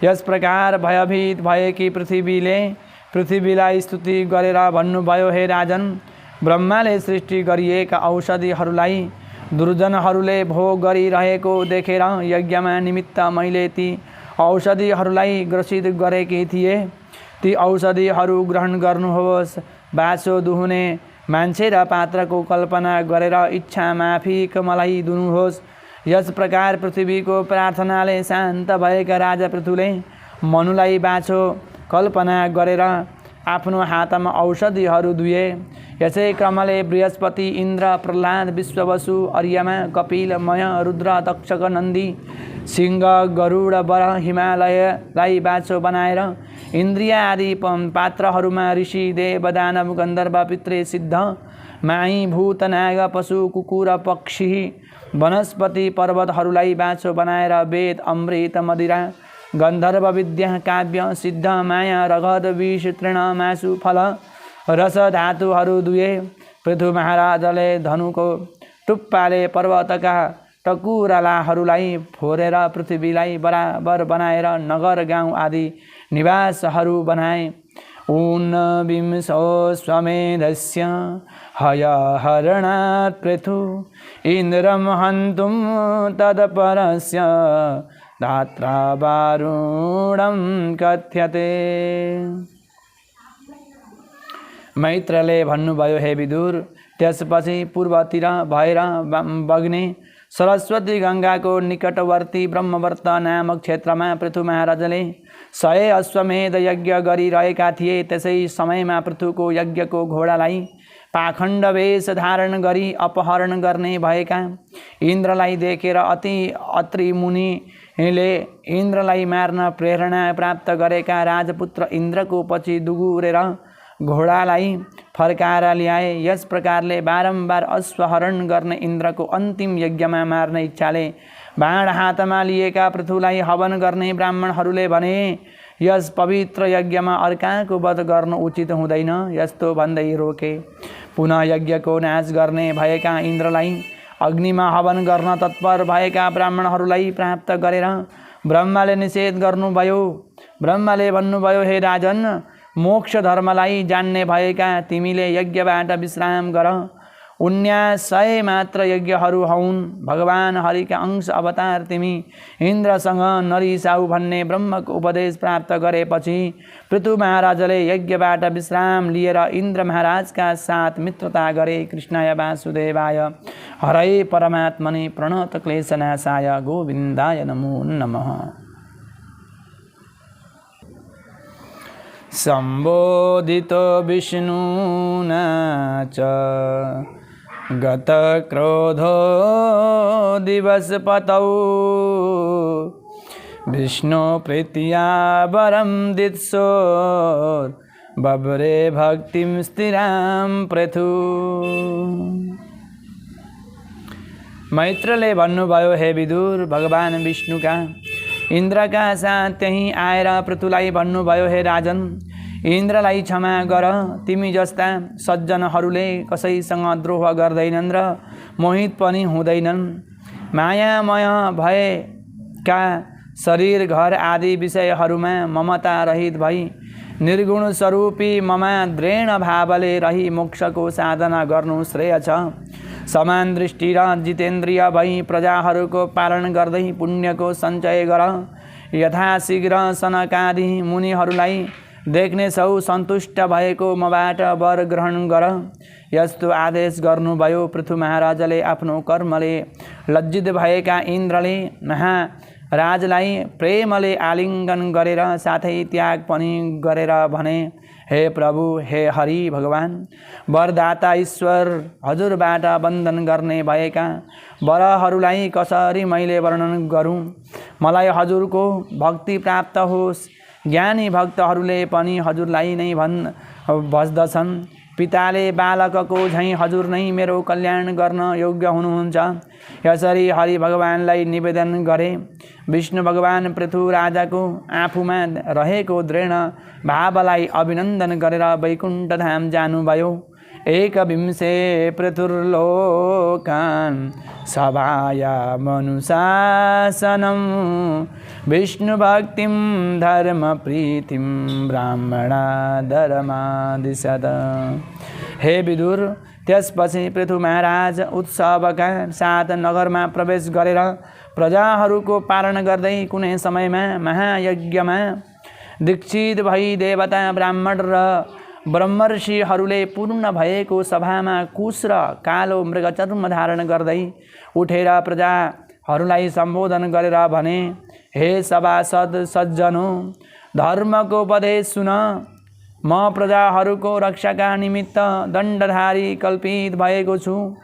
यस प्रकार भयभीत भएकी पृथ्वीलाई स्तुति गरेर भन्नुभयो, हे राजन, ब्रह्माले सृष्टि गरिएका औषधिहरूलाई दुर्जनहरूले भोग गरिरहेको देखेर यज्ञमा निमित्त मैले ती औषधिहरूलाई ग्रसित गरेकी थिए। ती औषधिहरू ग्रहण गर्नुहोस्। बाछो दुहुने मान्छे र पात्रको कल्पना गरेर इच्छा माफिक मलाई दिनुहोस्। यस प्रकार पृथ्वीको प्रार्थनाले शान्त भएका राजा पृथुले मनुलाई बाछो कल्पना गरेर आफ्नो हातमा औषधिहरू दुए। यसै क्रमले बृहस्पति, इन्द्र, प्रह्लाद, विश्ववसु, अर्यमा, कपिल, मय, रुद्र, तक्षक, नन्दी, सिंह, गरुड, वर, हिमालयलाई बाछो बनाएर इन्द्रिय आदि पात्रहरूमा ऋषि, देव, दानव, गन्धर्व, पितृ, सिद्ध, माई, भूत, नाग, पशु, कुकुर, पक्षी, वनस्पति, पर्वतहरूलाई बाछो बनाएर वेद, अमृत, मदिरा, गन्धर्व विद्या, काव्य, सिद्ध, माया, रगत, विष, तृण, मासु, फल, रस, धातुहरू दुए। पृथु महाराजले धनुको टुप्पाले पर्वतका टकुरालाहरूलाई फोरेर पृथ्वीलाई बराबर बनाएर नगर गाउँ आदि निवासहरू बनाए। ऊनविंशो स्वमेधस्य हयहरणात् पृथु इन्द्रं हन्तुं तत्परस्य धात्रा वारुणं कथ्यते। मैत्रले भन्नुभयो, हे विदुर, त्यसपछि पूर्वतिर भएर बग्ने सरस्वती गङ्गाको निकटवर्ती ब्रह्मवर्त नामक क्षेत्रमा पृथु महाराजले 100 अश्वमेध यज्ञ गरिरहेका थिए। त्यसै समयमा पृथुको यज्ञको घोडालाई पाखण्ड वेश धारण गरी अपहरण गर्ने भएका इन्द्रलाई देखेर अत्रि मुनिले इन्द्रलाई मार्न प्रेरणा प्राप्त गरेका राजपुत्र इन्द्रको पछि दुगुरेर घोडालाई फर्काएर ल्याए। यस प्रकारले बारम्बार अश्वहरण गर्ने इन्द्रको अन्तिम यज्ञमा मार्ने इच्छाले बाण हातमा लिएका पृथुलाई हवन गर्ने ब्राह्मणहरूले भने यस पवित्र यज्ञमा अर्काको वध गर्नु उचित हुँदैन, यस्तो भन्दै रोके। पुनः यज्ञको नाश गर्ने भएका इन्द्रलाई अग्निमा हवन गर्न तत्पर भएका ब्राह्मणहरूलाई प्राप्त गरेर ब्रह्माले निषेध गर्नुभयो। ब्रह्माले भन्नुभयो, हे राजन, मोक्ष धर्मलाई जान्ने भएका तिमीले यज्ञबाट विश्राम गर। उन्यासय मात्र यज्ञहरू हौन्। भगवान हरिका अंश अवतार तिमी इन्द्रसँग नरिसाऊ भन्ने ब्रह्मको उपदेश प्राप्त गरेपछि पृथु महाराजले यज्ञबाट विश्राम लिएर इन्द्र महाराजका साथ मित्रता गरे। कृष्णाय वासुदेवाय हरये परमात्मने प्रणत क्लेशनाशाय गोविन्दाय नमो नमः। सम्बोधितो विष्णुना च गत क्रोधो दिवसपतौ विष्णु प्रीत्या वरं दित्सोर् बब्रे भक्तिं स्थिरां पृथु। मैत्रले भन्नुभयो, हे विदुर, भगवान विष्णुका इन्द्रका साथ त्यहीँ आएर पृथुलाई भन्नुभयो, हे राजन, इन्द्रलाई क्षमा गर। तिमी जस्ता सज्जनहरूले कसैसँग द्रोह गर्दैनन् र मोहित पनि हुँदैनन्। मायामय भएका शरीर, घर आदि विषयहरूमा ममता रहित भई निर्गुण स्वरूपी ममा दृढ भावले रही मोक्षको साधना गर्नु श्रेय छ। समान दृष्टि र जितेन्द्रिय भई प्रजाहरूको पालन गर्दै पुण्यको सञ्चय गर। यथाशीघ्र सनकादि मुनिहरूलाई देख्नेछौ, सन्तुष्ट भएको मबाट वर ग्रहण गर। यस्तो आदेश गर्नुभयो। पृथु महाराजले आफ्नो कर्मले लज्जित भएका इन्द्रले महाराजलाई प्रेमले आलिङ्गन गरेर साथै त्याग पनि गरेर भने, हे प्रभु, हे हरि भगवान, वरदाता ईश्वर, हजुरबाट वन्दन गर्ने भएका वरहरूलाई कसरी मैले वर्णन गरूँ? मलाई हजुरको भक्ति प्राप्त होस्। ज्ञानी भक्तहरूले पनि हजुरलाई नै भज्दछन्। पिताले बालकको झैँ हजुर नै मेरो कल्याण गर्न योग्य हुनुहुन्छ। यसरी हरि भगवानलाई निवेदन गरे। विष्णु भगवान पृथु राजाको आफूमा रहेको दृढ भावलाई अभिनन्दन गरेर वैकुण्ठ धाम जानुभयो। एकविंशे पृथुर्लोकान् सभायामनुशासनं विष्णु भक्तिं धर्म प्रीतिं ब्राह्मणा धर्मादिशत। हे विदुर, त्यसपछि पृथु महाराज उत्सवका साथ नगरमा प्रवेश गरेर प्रजाहरूको पालन गर्दै कुनै समयमा महायज्ञमा दीक्षित भई देवता, ब्राह्मण र ब्रह्मर्षिहरूले पूर्ण भएको सभामा कुश र कालो मृगचर्म धारण गर्दै उठेर प्रजाहरूलाई सम्बोधन गरेर भने, हे सभासद सज्जनों, धर्मको उपदेश सुन। म प्रजाहरूको रक्षाका निमित्त दण्डधारी कल्पित भएको छु।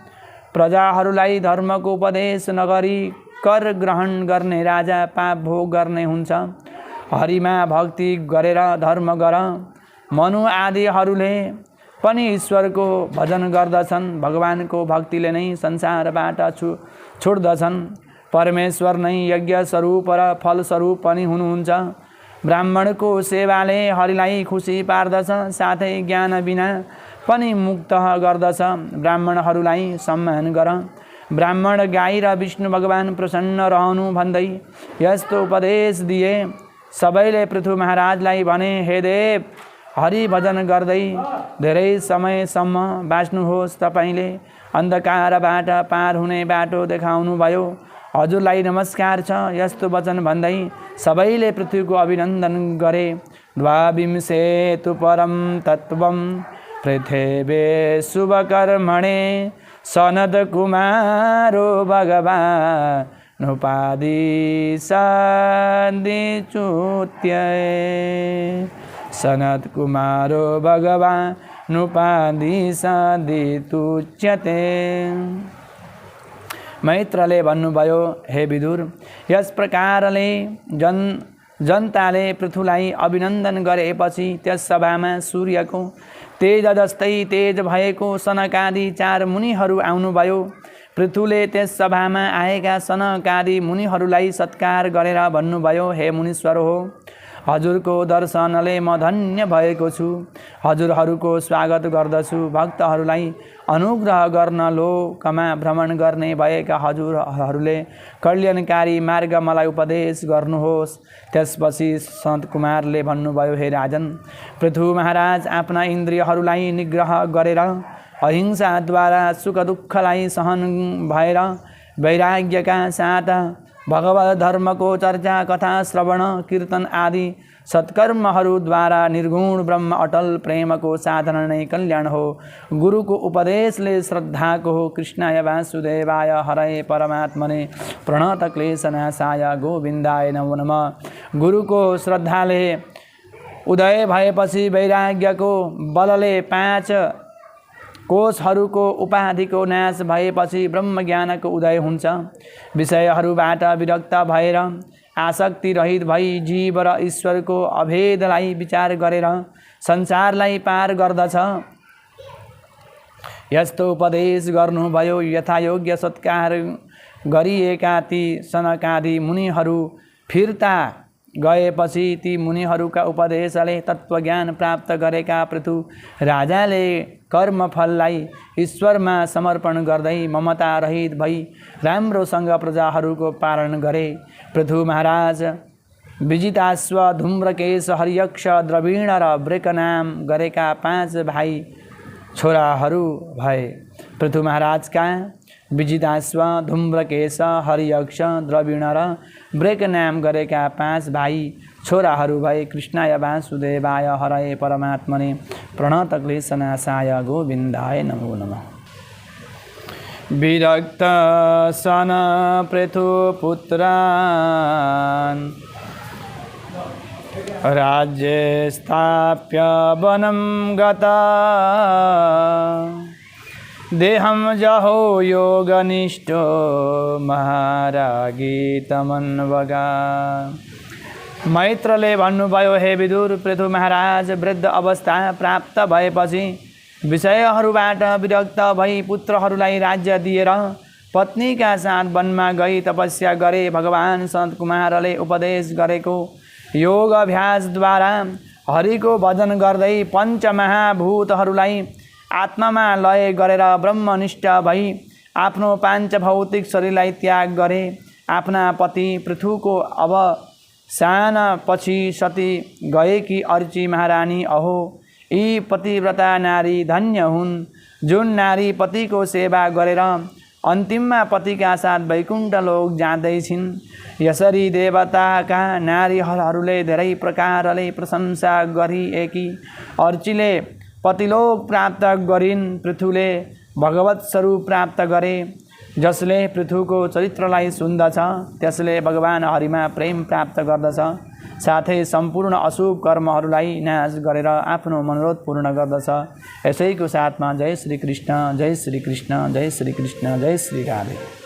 प्रजाहरूलाई धर्मको उपदेश नगरी कर ग्रहण गर्ने राजा पाप भोग गर्ने हुन्छ। हरिमा भक्ति गरेर धर्म गर। मनु आदिहरूले पनि ईश्वरको भजन गर्दछन्। भगवानको भक्तिले नै संसारबाट छुट्दछन्। परमेश्वर नै यज्ञ स्वरूप र फल स्वरूप पनि हुनुहुन्छ। ब्राह्मणको सेवाले हरिलाई खुसी पार्दछ, साथै ज्ञान बिना पनि मुक्त गर्दछ। ब्राह्मणहरूलाई सम्मान गर। ब्राह्मण, गाई र विष्णु भगवान प्रसन्न रहनु भन्दै यस्तो उपदेश दिए। सबैले पृथु महाराजलाई भने, हे देव, हरि भजन गर्दै धेरै समयसम्म बाँच्नुहोस्। तपाईँले अन्धकारबाट पार हुने बाटो देखाउनुभयो। हजुरलाई नमस्कार छ। यस्तो वचन भन्दै सबैले पृथ्वीको अभिनन्दन गरे। द्वाविंशे तु परम तत्त्वं पृथिवे शुभकर्मणे सनद कुमारो भगवान् उपाधि सदिचुत्य। सनत कुमारो भगवान् नुपादिशदितुच्यते। मैत्रले भन्नुभयो, हे विदुर, यस प्रकारले जनताले पृथुलाई अभिनन्दन गरेपछि त्यस सभामा सूर्यको तेज जस्तै तेज भएको सनकादि 4 मुनिहरू आउनुभयो। पृथुले त्यस सभामा आएका सनकादि मुनिहरूलाई सत्कार गरेर भन्नुभयो, हे मुनीश्वर हो, हजुरको दर्शनले म धन्य भएको छु। हजुरहरूको स्वागत गर्दछु। भक्तहरूलाई अनुग्रह गर्न लोकमा भ्रमण गर्ने भएका हजुरहरूले कल्याणकारी मार्ग मलाई उपदेश गर्नुहोस्। त्यसपछि सन्त कुमारले भन्नुभयो, हे राजन, पृथु महाराज आफ्ना इन्द्रियहरूलाई निग्रह गरेर अहिंसाद्वारा सुख दुःखलाई सहन भएर वैराग्यका साथ भगवत धर्मको चर्चा, कथा, श्रवण, कीर्तन आदि सत्कर्महरूद्वारा निर्गुण ब्रह्म अटल प्रेमको साधना नै कल्याण हो। गुरुको उपदेशले श्रद्धाको हो। कृष्णाय वासुदेवाय हरये परमात्मने प्रणतक्लेशनाशाय गोविन्दाय नमो नमः। गुरुको श्रद्धाले उदय भएपछि वैराग्यको बलले 5 कोषहरूको उपाधिको नाश भएपछि ब्रह्मज्ञानको उदय हुन्छ। विषयहरूबाट विरक्त भएर आसक्ति रहित भई जीव र ईश्वरको अभेदलाई विचार गरेर संसारलाई पार गर्दछ। यस्तो उपदेश गर्नुभयो। यथायोग्य सत्कार गरिएका ती सनकादि मुनिहरू फिर्ता गएपछि ती मुनिहरूका उपदेशले तत्त्वज्ञान प्राप्त गरेका पृथु राजाले कर्मफललाई ईश्वरमा समर्पण गर्दै ममता रहित भई राम्रोसँग प्रजाहरूको पालन गरे। पृथु महाराज विजिताश्व, धूम्रकेश, हरियक्ष, द्रविण र वृक नाम गरेका 5 भाइ छोराहरू भए। पृथु महाराजका विजिताश्व, धूम्रकेश, हरियक्ष, द्रविण र वृक नाम गरेका 5 भाइ छोराहरू भए। कृष्णाय वासुदेवाय हरये परमात्मने प्रणतक्लेशनाशाय गोविन्दाय नमो नमः। विरक्त सन पृथु पुत्रान् राज्ये स्थाप्य वनं गता। देहं जहो योगनिष्ठो महारागी तमन्वगा। मैत्रले भन्नुभयो, हे विदुर, पृथु महाराज वृद्ध अवस्था प्राप्त भएपछि विषयहरूबाट विरक्त भई पुत्रहरूलाई राज्य दिएर पत्नीका साथ वनमा गई तपस्या गरे। भगवान सन्त कुमारले उपदेश गरेको योग अभ्यासद्वारा हरिको भजन गर्दै पञ्चमहाभूतहरूलाई आत्मामा लय गरेर ब्रह्मनिष्ठ भई आफ्नो 5 भौतिक शरीरलाई त्याग गरे। आफ्ना पति पृथुको अवसानपछि सती गएकी अर्ची महारानी अहो, यी पतिव्रता नारी धन्य हुन्, जुन नारी पतिको सेवा गरेर अन्तिममा पतिका साथ वैकुण्ठ लोक जाँदैछिन्। यसरी देवताका नारीहरूले धेरै प्रकारले प्रशंसा गरिएकी अर्चीले पतिलोक प्राप्त गरिन्। पृथुले भगवत स्वरूप प्राप्त गरे। जसले पृथुको चरित्रलाई सुन्दछ त्यसले भगवान हरिमा प्रेम प्राप्त गर्दछ। साथै सम्पूर्ण अशुभ कर्महरूलाई नाश गरेर आफ्नो मनोरथ पूर्ण गर्दछ। यसैको साथमा जय श्री कृष्ण, जय श्री कृष्ण, जय श्री कृष्ण, जय श्री राधे।